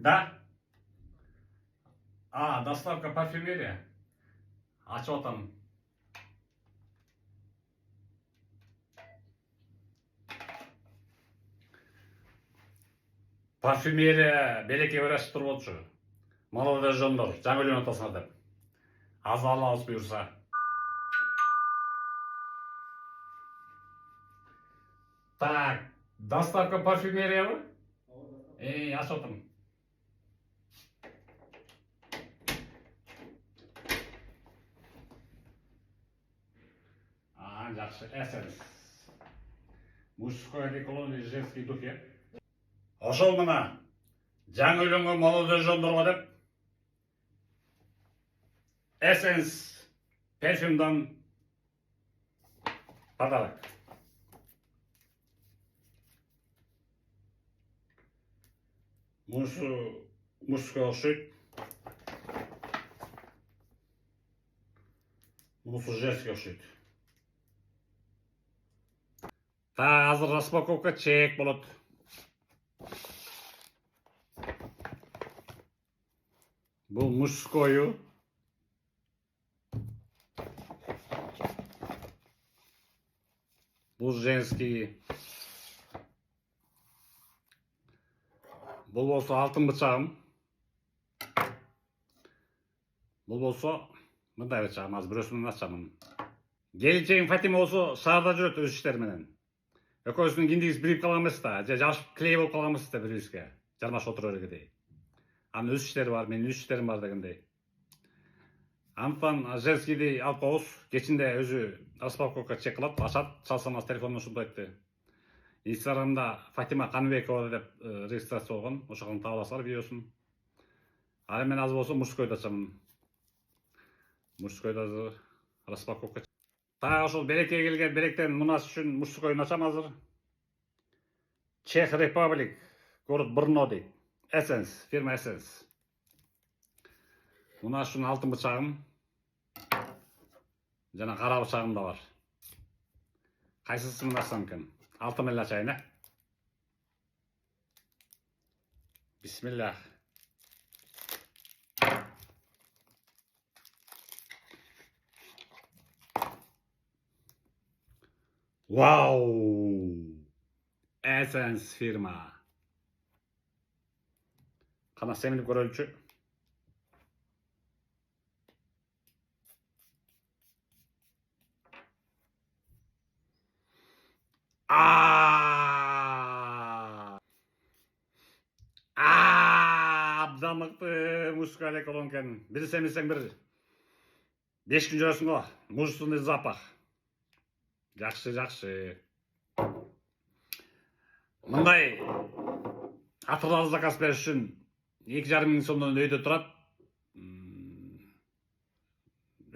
Да? Доставка парфюмерия. Açıp atalım. Парфюмерия береке ырашып туруп отчу. Молодой жондор, жаңы үйлөнүп атасыңар деп. Азыр Аллабыз буйрса. Так, доставка парфюмериябы? Açıp atам. Жақсы, эсенс. Мужской одеколон и женский духи. Ошол мына жаңы үйлөнгөн молодой жондорго деп эсенс парфюмдан подарок. Мужской окшойт. Мунусу женский окшойт. Так, азыр распаковка чек болот. Бул мужскойу. Бул женский. Бул болсо алтын бычагым. Бул болсо мындай бычагым, азыр бирөөсүн ачамын. Келинчегим Фатима болсо шаарда жүрөт өз иштери менен. Экөөбүздүн киндигибиз бирип калган эмес да, же жабышып клей болуп калган эмес да бири-бирибизге. Жармашып отура бергендей. Анын өз иштери бар, менин өз иштерим бар дегендей. Антан женскийди алып коебуз. Кечинде өзү распаковка чек кылат, ачат, чалсам телефондон ушундай айтты. Инстаграмда Фатима Каныбекова деп регистрация болгон. Ошондон таап аласыңар видеосун. Ал эми мен азыр болсо мужскойду ачамын. Мужскойду азыр распаковка. Так, ошол берекеге келген беректен мунас үчүн мужскойду ачам азыр. Чех Republic, город Брно дейт. Эсенс, фирма Эсенс. Мына үчүн алтын бычагым. Жана кара бычагым да бар. Кайсысын ачсам экен? Алтын менен ачайын, э? Бисмиллах. Вау! Эсенс фирма. Кана семинип көрөлүчү. Абдан мыкты мужской одеколон экен. Бир семисең бир 5 күн жүрөсүң го. Мужественный запах. Жакшы. Мындай атырларды заказ бериш үчүн 2,5 миң сомдон өйдө турат.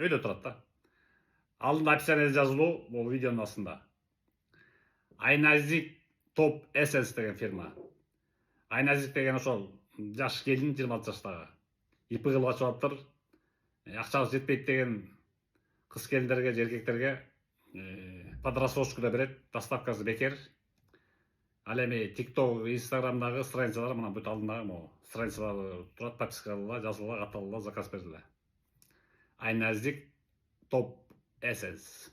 Өйдө турат да. Алдында описание жазылуу, бул видеонун астында. Айназик Топ Эсенс деген фирма. Айназик деген ошол жаш келин 26 жаштагы. Ипи кылып ачып атыптыр. Акчабыз жетпейт деген кыз келиндерге, эркектерге подрасрочку да берет, доставкасы бекер. Ал эми TikTok, Instagramдагы страницалар мына бүт алдындагы могу страницалар турат, подпискаларга жазылгыла, катталгыла, заказ бердиле. Айназик Топ Эсенс.